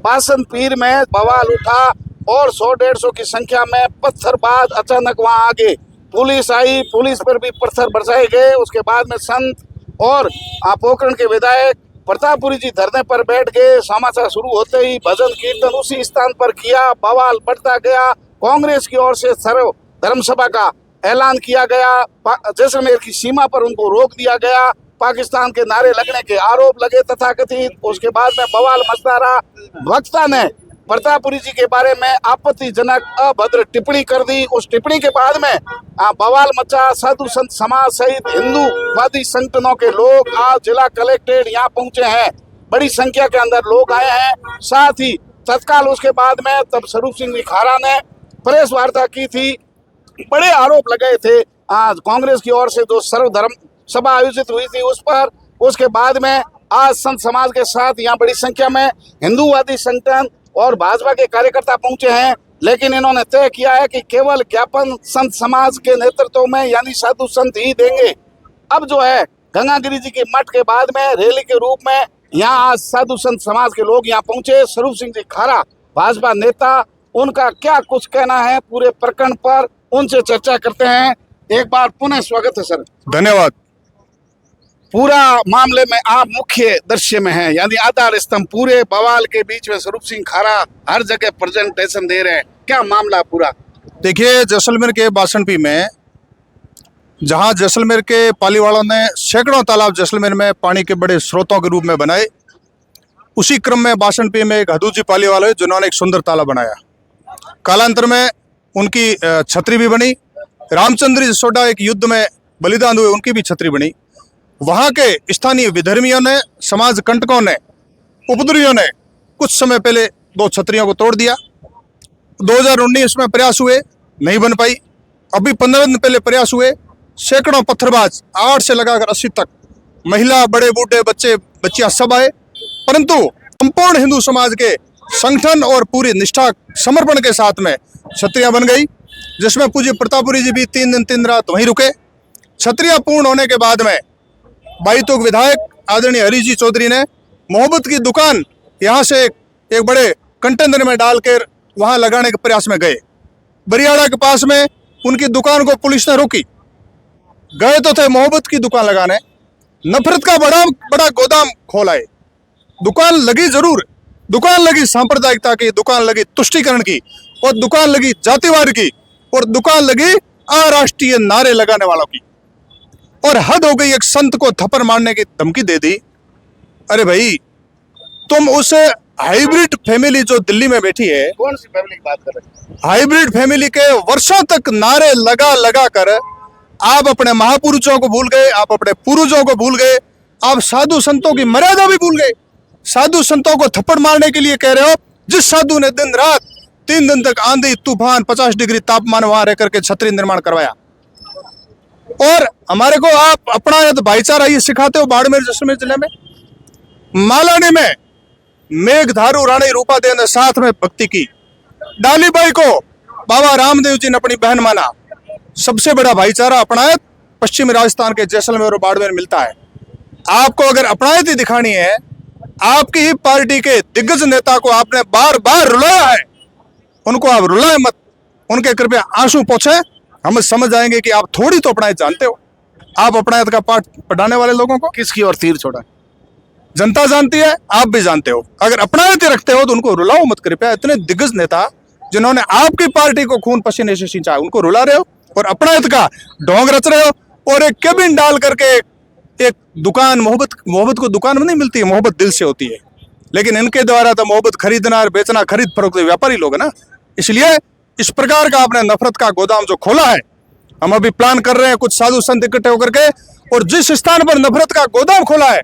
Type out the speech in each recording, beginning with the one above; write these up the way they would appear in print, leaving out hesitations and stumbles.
बासन पीर में बवाल उठा और 100-150 की संख्या में पत्थरबाज अचानक वहां आ गए। पुलिस आई, पुलिस पर भी पत्थर बरसाए गए। उसके बाद में संत और पोखरण के विधायक प्रतापपुरी जी धरने पर बैठ गए। समाचार शुरू होते ही भजन कीर्तन उसी स्थान पर किया। बवाल बढ़ता गया। कांग्रेस की ओर से सर्व धर्म सभा का ऐलान किया गया। जैसलमेर की सीमा पर उनको रोक दिया गया। पाकिस्तान के नारे लगने के आरोप लगे तथाकथित। उसके बाद में बवाल मचता रहा। वक्ता ने प्रतापपुरी जी के बारे में आपत्तिजनक अभद्र टिप्पणी कर दी। उस टिप्पणी के बाद में बवाल मचा। साधु संत समाज सहित हिंदूवादी संगठनों के लोग आज जिला कलेक्ट्रेट यहाँ पहुंचे हैं। बड़ी संख्या के अंदर लोग आए हैं। साथ ही तत्काल उसके बाद में तब स्वरूप सिंह खारा ने प्रेस वार्ता की थी। बड़े आरोप लगाए थे आज कांग्रेस की ओर से जो सर्वधर्म सभा आयोजित हुई थी उस पर। उसके बाद में आज संत समाज के साथ यहाँ बड़ी संख्या में हिंदूवादी संगठन और भाजपा के कार्यकर्ता पहुंचे हैं। लेकिन इन्होंने तय किया है कि केवल ज्ञापन संत समाज के नेतृत्व में यानी साधु संत ही देंगे। अब जो है गंगागिरी जी के मठ के बाद में रैली के रूप में यहाँ आज साधु संत समाज के लोग यहाँ पहुंचे। स्वरूप सिंह जी खारा भाजपा नेता, उनका क्या कुछ कहना है पूरे प्रकरण पर, उनसे चर्चा करते हैं। एक बार पुनः स्वागत है सर। धन्यवाद। पूरा मामले में आप मुख्य दृश्य में हैं, यानी आधार स्तंभ पूरे बवाल के बीच में स्वरूप सिंह खारा हर जगह प्रेजेंटेशन दे रहे हैं। क्या मामला पूरा? देखिए, जैसलमेर के बासनपी में जहां जैसलमेर के पालीवालों ने सैकड़ों तालाब जैसलमेर में पानी के बड़े स्रोतों के रूप में बनाए, उसी क्रम में बासनपी में एक हदू जी पालीवाल है जिन्होंने एक सुंदर तालाब बनाया। कालांतर में उनकी छतरी भी बनी। रामचंद्र जसोडा एक युद्ध में बलिदान हुए, उनकी भी छतरी बनी। वहाँ के स्थानीय विधर्मियों ने, समाज कंटकों ने, उपद्रवियों ने कुछ समय पहले 2 छतरियों को तोड़ दिया। 2019 में प्रयास हुए, नहीं बन पाई। अभी 15 दिन पहले प्रयास हुए। सैकड़ों पत्थरबाज 8 से लगाकर 80 तक, महिला, बड़े बूढ़े, बच्चे बच्चियां सब आए, परंतु संपूर्ण हिंदू समाज के संगठन और पूरी निष्ठा समर्पण के साथ में छतरियां बन गई, जिसमें पूज्य प्रतापपुरी जी भी 3 दिन 3 रात वहीं रुके। छतरियां पूर्ण होने के बाद में बाईतोग विधायक आदरणीय हरी जी चौधरी ने मोहब्बत की दुकान यहाँ से एक बड़े कंटेनर में डालकर वहाँ लगाने के प्रयास में गए। बरियाड़ा के पास में उनकी दुकान को पुलिस ने रोकी। गए तो थे मोहब्बत की दुकान लगाने, नफरत का बड़ा गोदाम खोला है। दुकान लगी जरूर, दुकान लगी सांप्रदायिकता की, दुकान लगी तुष्टीकरण की, और दुकान लगी जातिवाद की, और दुकान लगी अराष्ट्रीय नारे लगाने वालों की। और हद हो गई, एक संत को थप्पड़ मारने की धमकी दे दी। अरे भाई, तुम उस हाइब्रिड फैमिली जो दिल्ली में बैठी है, कौन सी फैमिली की बात कर रहे हैं? हाइब्रिड फैमिली के वर्षों तक नारे लगा कर आप अपने महापुरुषों को भूल गए, आप अपने पूर्वजों को भूल गए, आप साधु संतों की मर्यादा भी भूल गए। साधु संतों को थप्पड़ मारने के लिए कह रहे हो, जिस साधु ने दिन रात 3 दिन तक आंधी तूफान 50 डिग्री तापमान वहां रह करके छतरी निर्माण करवाया। और हमारे को आप अपना भाईचारा ये सिखाते हो। बाड़मेर जैसलमेर जिले में मालानी में मेघधारू रानी रूपा देव ने साथ में भक्ति की। डालीबाई को बाबा रामदेव जी ने अपनी बहन माना। सबसे बड़ा भाईचारा अपनायत पश्चिमी राजस्थान के जैसलमेर और बाड़मेर मिलता है। आपको अगर अपनायत ही दिखानी है, आपकी ही पार्टी के दिग्गज नेता को आपने बार बार रुलाया है, उनको आप रुलाए मत, उनके कृपया आंसू पोंछे। हम समझ जाएंगे कि आप थोड़ी तो अपनायत जानते हो। आप अपनायत का पाठ पढ़ाने वाले लोगों को किसकी ओर तीर छोड़ा? जनता जानती है, आप भी जानते हो। अगर अपनायत ही रखते हो तो उनको रुलाओ मत कृपया। इतने दिग्गज नेता जिन्होंने आपकी पार्टी को खून पसीने से सिंचा, उनको रुला रहे हो और अपनायत का ढोंग रच रहे हो। और एक केबिन डाल करके एक दुकान, मोहब्बत को दुकान में नहीं मिलती है, मोहब्बत दिल से होती है। लेकिन इनके द्वारा तो मोहब्बत खरीदना और बेचना, खरीद फरोख्त व्यापारी लोग है ना। इसलिए इस प्रकार का आपने नफरत का गोदाम जो खोला है, हम अभी प्लान कर रहे हैं कुछ साधु संत इकट्ठे होकर के, और जिस स्थान पर नफरत का गोदाम खोला है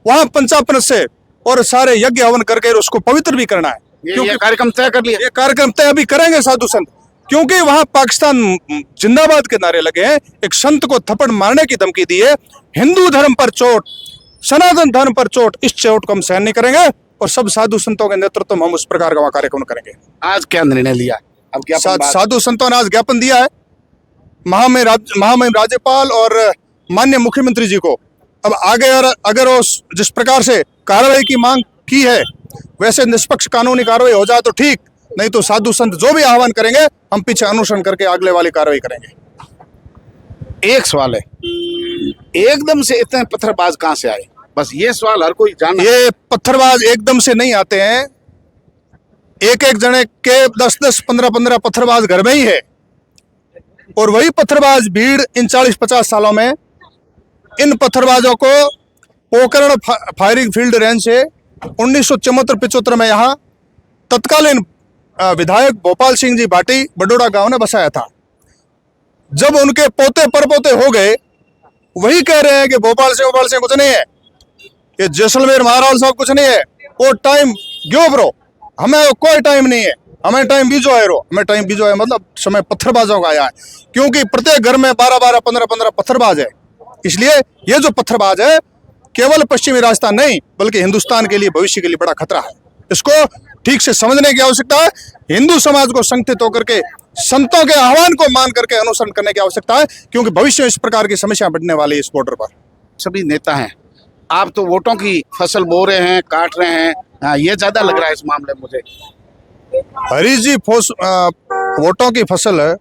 वहां पंचापन से और सारे यज्ञ हवन करके उसको पवित्र भी करना है। क्योंकि कार्यक्रम तय कर लिया। ये कार्यक्रम तय अभी करेंगे साधु संत, क्योंकि वहां पाकिस्तान जिंदाबाद के नारे लगे हैं। एक संत को थप्पड़ मारने की धमकी दी है। हिंदू धर्म पर चोट, सनातन धर्म पर चोट, इस चोट को हम सहन नहीं करेंगे और सब साधु संतों के नेतृत्व में हम उस प्रकार का कार्यक्रम करेंगे। आज क्या निर्णय लिया? अब क्या साधु संतों ने आज ज्ञापन दिया है महामहिम राज्यपाल और माननीय मुख्यमंत्री जी को। अब आगे अगर वो जिस प्रकार से कार्रवाई की मांग की है, वैसे निष्पक्ष कानूनी कार्रवाई हो जाए तो ठीक, नहीं तो साधु संत जो भी आह्वान करेंगे हम पीछे अनुसरण करके अगले वाली कार्रवाई करेंगे। एक सवाल है, एकदम से इतने पत्थरबाज कहां से आए? बस ये सवाल हर कोई जानना। ये पत्थरबाज एकदम से नहीं आते हैं, एक एक जने के 10-10, 15-15 पत्थरबाज घर में ही है, और वही पत्थरबाज भीड़ इन 40-50 सालों में इन पत्थरबाजों को पोखरण फायरिंग फील्ड रेंज से 1974-75 में यहाँ तत्कालीन विधायक भोपाल सिंह जी भाटी बडोड़ा गांव ने बसाया था। जब उनके पोते परपोते हो गए, वही कह रहे हैं कि भोपाल सिंह कुछ नहीं है, ये जैसलमेर महाराज साहब कुछ नहीं है, वो टाइम क्यों ब्रो, हमें कोई टाइम नहीं है, हमें टाइम बीजो है रो, हमें टाइम बीजो है मतलब समय पत्थरबाजों का आया है, क्योंकि प्रत्येक घर में 12-12, 15-15 पत्थरबाज है। इसलिए ये जो पत्थरबाज है केवल पश्चिमी राजस्थान नहीं बल्कि हिंदुस्तान के लिए, भविष्य के लिए बड़ा खतरा है। इसको ठीक से समझने की आवश्यकता है। हिंदू समाज को संगठित होकर के संतों के आह्वान को मान करके अनुसरण करने की आवश्यकता है, क्योंकि भविष्य में इस प्रकार की समस्या बढ़ने वाली है इस बॉर्डर पर। सभी नेता हैं, आप तो वोटों की फसल बो रहे हैं, काट रहे हैं, हाँ, ये ज्यादा लग रहा है इस मामले में मुझे। हरीश जी वोटों की फसल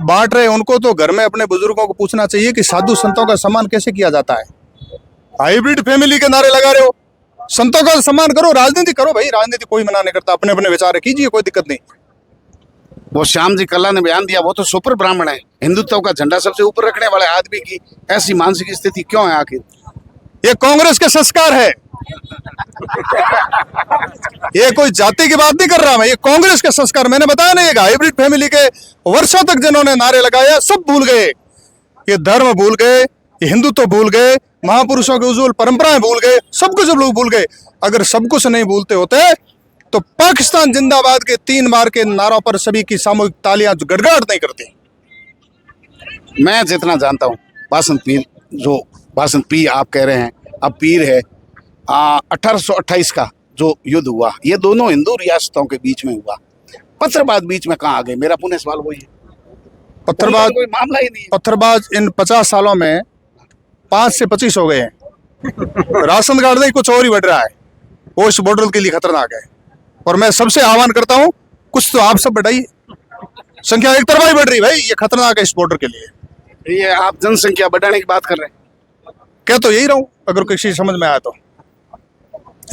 बांट रहे, उनको तो घर में अपने बुजुर्गों को पूछना चाहिए कि साधु संतों का सम्मान कैसे किया जाता है। हाइब्रिड फैमिली के नारे लगा रहे हो, संतों का सम्मान करो, राजनीति करो भाई, राजनीति कोई मना नहीं करता, अपने अपने विचार कीजिए, कोई दिक्कत नहीं। वो श्याम जी कल्ला ने बयान दिया, वो तो सुपर ब्राह्मण है, हिंदुत्व का झंडा सबसे ऊपर रखने वाले आदमी की ऐसी मानसिक स्थिति क्यों है आखिर? ये कांग्रेस के संस्कार है, ये कोई जाति की बात नहीं कर रहा मैं, ये कांग्रेस के संस्कार। मैंने बताया ना, एक हाइब्रिड फैमिली के वर्षों तक जिन्होंने नारे लगाया सब भूल गए, ये धर्म भूल गए, ये हिंदुत्व भूल गए, महापुरुषों की उज्जवल परंपराएं भूल गए, सब कुछ लोग भूल गए। अगर सब कुछ नहीं भूलते होते तो पाकिस्तान जिंदाबाद के 3 बार के नारों पर सभी की सामूहिक तालियां गड़गड़ाहट नहीं करती। मैं जितना जानता हूँ बासंत पीर, जो बासंत पीर आप कह रहे हैं, अब पीर है 1828 का जो युद्ध हुआ, ये दोनों हिंदू रियासतों के बीच में हुआ, पत्थरबाज बीच में कहाँ आ गए? मेरा पुनः सवाल वही है। पत्थरबाज कोई मामला ही नहीं है। पत्थरबाज इन 50 सालों में 5 से 25 हो गए हैं। राशन कार्ड नहीं, कुछ और ही बढ़ रहा है, वो इस बॉर्डर के लिए खतरनाक है। और मैं सबसे आह्वान करता हूं, कुछ तो आप सब बढ़ाइए, संख्या एक तरफा ही बढ़ रही भाई, ये खतरनाक है इस बॉर्डर के लिए। ये आप जनसंख्या बढ़ाने की बात कर रहे हैं? क्या तो यही रहूं अगर किसी समझ में आया तो।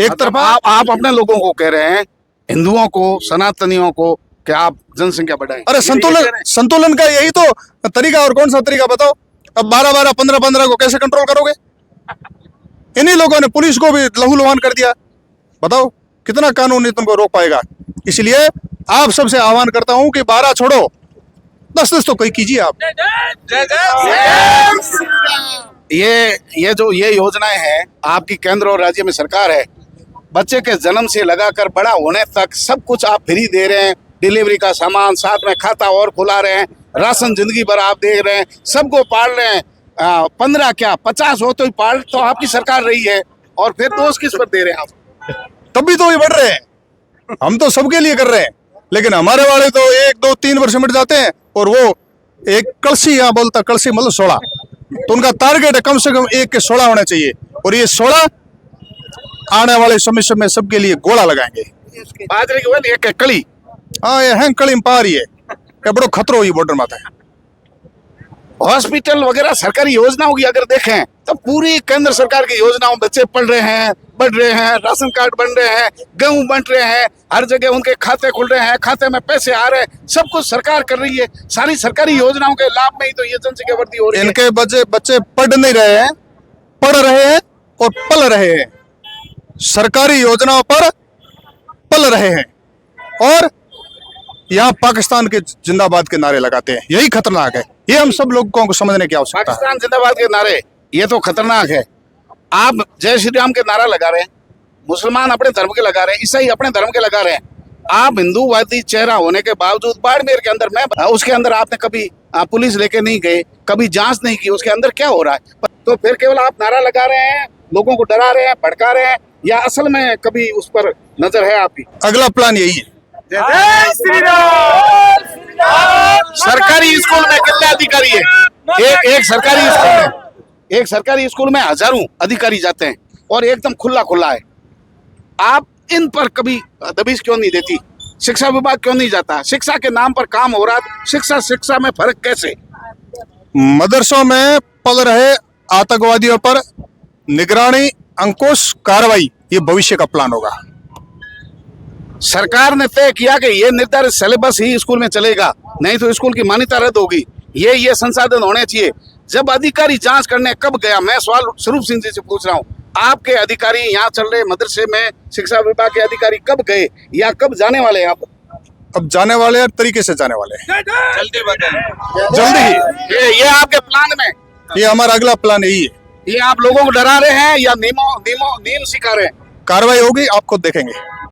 एक तरफा आप अपने लोगों को कह रहे हैं, हिंदुओं को, सनातनियों को, कि आप जनसंख्या बढ़ाएं। अरे संतुलन का यही तो तरीका, और कौन सा तरीका बताओ? अब 12-12, 15-15 को कैसे कंट्रोल करोगे? इन्हीं लोगों ने पुलिस को भी लहूलुहान कर दिया, बताओ कितना कानून तुमको रोक पाएगा? इसलिए आप सबसे आह्वान करता हूं कि 12 छोड़ो, 10-10 तो कोई कीजिए आप। ये योजनाएं हैं आपकी, केंद्र और राज्य में सरकार है, बच्चे के जन्म से लगाकर बड़ा होने तक सब कुछ आप फ्री दे रहे हैं, डिलीवरी का सामान, साथ में खाता और खुला रहे हैं, राशन जिंदगी भर आप दे रहे हैं, सबको पाल रहे हैं। 15 क्या 50 हो तो पाल तो आपकी सरकार रही है, और फिर दोष किस पर दे रहे हैं आप? तब भी तो ये बढ़ रहे हैं, हम तो सबके लिए कर रहे हैं, लेकिन हमारे वाले तो 1, 2, 3 वर्ष मिट जाते हैं, और वो एक कलसी, यहाँ बोलता कलसी मतलब 16, तो उनका टारगेट है कम से कम 1 के 16 होने चाहिए, और ये 16 आने वाले समय में सबके लिए गोला लगाएंगे। बाजरे की वजह एक कली, हाँ ये हैंग कली पा रही है, बड़ो खतरो ये बॉर्डर माता है। हॉस्पिटल वगैरह सरकारी योजनाओं की अगर देखें तो पूरी केंद्र सरकार की योजनाओं, बच्चे पढ़ रहे हैं, बढ़ रहे हैं, राशन कार्ड बन रहे हैं, गेहूं बंट रहे हैं, हर जगह उनके खाते खुल रहे हैं, खाते में पैसे आ रहे हैं, सब कुछ सरकार कर रही है। सारी सरकारी योजनाओं के लाभ में ही तो ये जनसंख्या वृद्धि हो रही है। इनके बच्चे पढ़ नहीं रहे हैं, पढ़ रहे हैं और पल रहे हैं, सरकारी योजनाओं पर पल रहे हैं, और यहाँ पाकिस्तान के जिंदाबाद के नारे लगाते हैं। यही खतरनाक है, ये हम सब लोगों को समझने की आवश्यकता है। पाकिस्तान जिंदाबाद के नारे, ये तो खतरनाक है। आप जय श्री राम के नारा लगा रहे हैं, मुसलमान अपने धर्म के लगा रहे हैं, ईसाई अपने धर्म के लगा रहे हैं। आप हिंदूवादी चेहरा होने के बावजूद बाड़मेर के अंदर में उसके अंदर आपने कभी पुलिस लेके नहीं गए, कभी जांच नहीं की, उसके अंदर क्या हो रहा है? तो फिर केवल आप नारा लगा रहे हैं, लोगों को डरा रहे हैं, भड़का रहे हैं, या असल में कभी उस पर नजर है आपकी? अगला प्लान यही है। जय श्री राम। सरकारी स्कूल में कितने अधिकारी है? एक सरकारी स्कूल में हजारों अधिकारी जाते हैं, और एकदम खुला खुला है। आप इन पर कभी दबिश क्यों नहीं देती? शिक्षा विभाग क्यों नहीं जाता? शिक्षा के नाम पर काम हो रहा, शिक्षा में फर्क कैसे? मदरसों में पल रहे आतंकवादियों पर निगरानी, अंकुश, कार्रवाई, ये भविष्य का प्लान होगा। सरकार ने तय किया कि ये निर्धारित सिलेबस ही स्कूल में चलेगा, नहीं तो स्कूल की मान्यता रद्द होगी। ये संसाधन होने चाहिए। जब अधिकारी जांच करने कब गया? मैं सवाल स्वरूप सिंह जी से पूछ रहा हूँ, आपके अधिकारी यहाँ चल रहे मदरसे में शिक्षा विभाग के अधिकारी कब गए या कब जाने वाले हैं? आप अब जाने वाले हैं, तरीके से जाने वाले हैं, जल्दी बताएं। जल्दी ही। ये आपके प्लान में, ये हमारा अगला प्लान यही है। ये आप लोगों को डरा रहे हैं या नियम सिखा रहे हैं? कार्रवाई होगी, आप खुद देखेंगे।